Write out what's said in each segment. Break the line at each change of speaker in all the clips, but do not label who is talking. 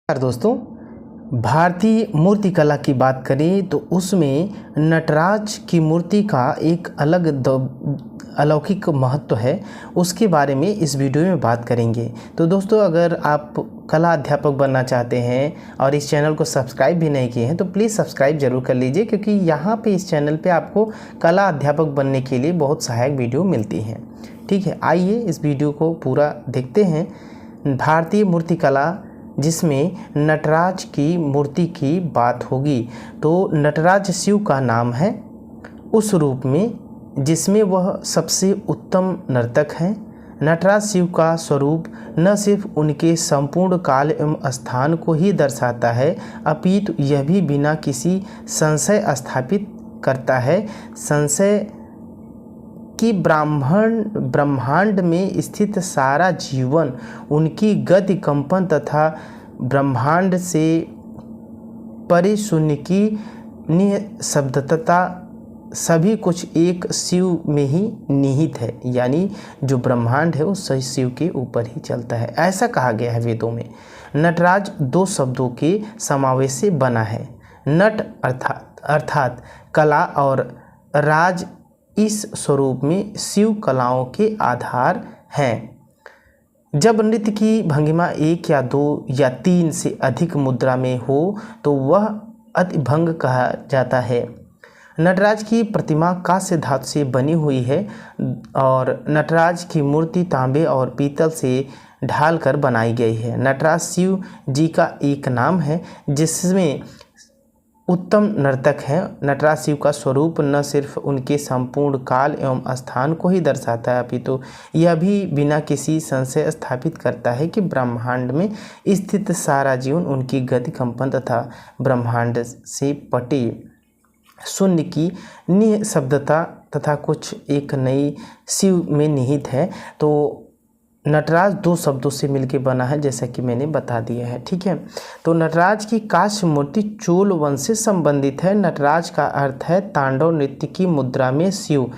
दोस्तों, भारतीय मूर्ति कला की बात करें तो उसमें नटराज की मूर्ति का एक अलौकिक महत्व है। उसके बारे में इस वीडियो में बात करेंगे। तो दोस्तों, अगर आप कला अध्यापक बनना चाहते हैं और इस चैनल को सब्सक्राइब भी नहीं किए हैं तो प्लीज़ सब्सक्राइब जरूर कर लीजिए, क्योंकि यहाँ पे इस चैनल पे आपको कला अध्यापक बनने के लिए बहुत सहायक वीडियो मिलती हैं। ठीक है, आइए इस वीडियो को पूरा देखते हैं। भारतीय मूर्ति कला जिसमें नटराज की मूर्ति की बात होगी। तो नटराज शिव का नाम है उस रूप में जिसमें वह सबसे उत्तम नर्तक हैं। नटराज शिव का स्वरूप न सिर्फ उनके संपूर्ण काल एवं स्थान को ही दर्शाता है, अपितु यह भी बिना किसी संशय स्थापित करता है संशय कि ब्रह्मांड में स्थित सारा जीवन, उनकी गति, कंपन तथा ब्रह्मांड से परे शून्य की निःशब्दता सभी कुछ एक शिव में ही निहित है। यानी जो ब्रह्मांड है वो सही शिव के ऊपर ही चलता है, ऐसा कहा गया है वेदों में। नटराज दो शब्दों के समावेश से बना है। नट अर्थात कला और राज इस स्वरूप में शिव कलाओं के आधार हैं। जब नृत्य की भंगिमा एक या दो या तीन से अधिक मुद्रा में हो तो वह अतिभंग कहा जाता है। नटराज की प्रतिमा कांस्य धातु से बनी हुई है और नटराज की मूर्ति तांबे और पीतल से ढाल कर बनाई गई है। नटराज शिव जी का एक नाम है जिसमें उत्तम नर्तक हैं। नटराज शिव का स्वरूप न सिर्फ उनके संपूर्ण काल एवं स्थान को ही दर्शाता है, अपितु यह भी बिना किसी संशय स्थापित करता है कि ब्रह्मांड में स्थित सारा जीवन, उनकी गति, कंपन तथा ब्रह्मांड से पटे शून्य की निःशब्दता तथा कुछ एक नई शिव में निहित है। तो नटराज दो शब्दों से मिलकर बना है, जैसा कि मैंने बता दिया है। ठीक है, तो नटराज की कांस्य मूर्ति चोल वंश से संबंधित है। नटराज का अर्थ है तांडव नृत्य की मुद्रा में शिव।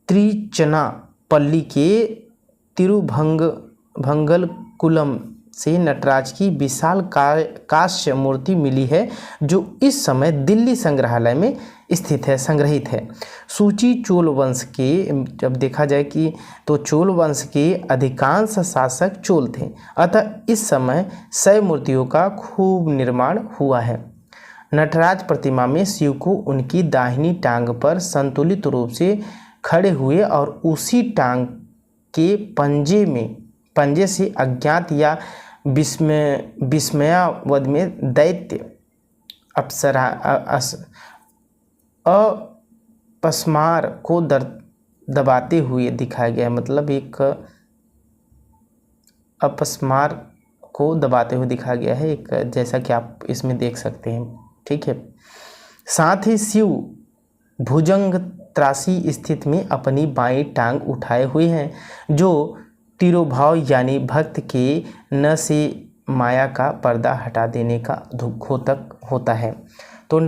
त्रिचनापल्ली के तिरुभंगल कुलम से नटराज की विशाल कांस्य मूर्ति मिली है, जो इस समय दिल्ली संग्रहालय में स्थित है, संग्रहित है। सूची चोल वंश के, जब देखा जाए कि तो चोल वंश के अधिकांश शासक चोल थे, अतः इस समय 100 मूर्तियों का खूब निर्माण हुआ है। नटराज प्रतिमा में शिव को उनकी दाहिनी टांग पर संतुलित रूप से खड़े हुए और उसी टांग के पंजे से अज्ञात या विस्मयावध में दैत्य अप्सरा अपस्मार को दबाते हुए दिखाया गया है। मतलब एक अपस्मार को दबाते हुए दिखाया गया है, एक जैसा कि आप इसमें देख सकते हैं। ठीक है, साथ ही शिव भुजंग त्रासी स्थिति में अपनी बाईं टांग उठाए हुए हैं, जो तिरोभाव यानी भक्त के न से माया का पर्दा हटा देने का द्योतक होता है। तो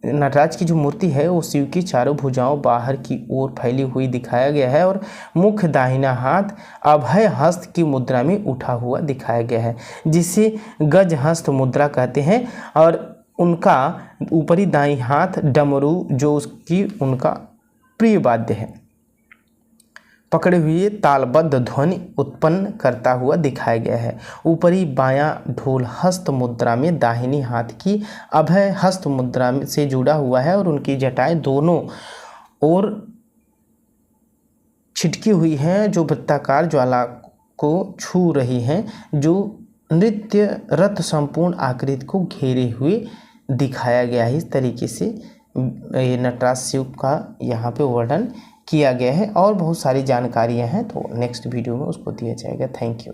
नटराज की जो मूर्ति है वो शिव की चारों भुजाओं बाहर की ओर फैली हुई दिखाया गया है और मुख्य दाहिना हाथ अभय हस्त की मुद्रा में उठा हुआ दिखाया गया है, जिसे गज हस्त मुद्रा कहते हैं। और उनका ऊपरी दाईं हाथ डमरू, जो उनका प्रिय वाद्य है, पकड़े हुए तालबद्ध ध्वनि उत्पन्न करता हुआ दिखाया गया है। ऊपरी बायां ढोल हस्त मुद्रा में दाहिनी हाथ की अभय हस्त मुद्रा से जुड़ा हुआ है और उनकी जटाएं दोनों ओर छिटकी हुई हैं, जो वृत्ताकार ज्वाला को छू रही हैं, जो नृत्य रथ संपूर्ण आकृति को घेरे हुए दिखाया गया है। इस तरीके से ये नटराज शिव का यहाँ पे वर्णन किया गया है और बहुत सारी जानकारियां हैं, तो नेक्स्ट वीडियो में उसको दिया जाएगा। Thank you.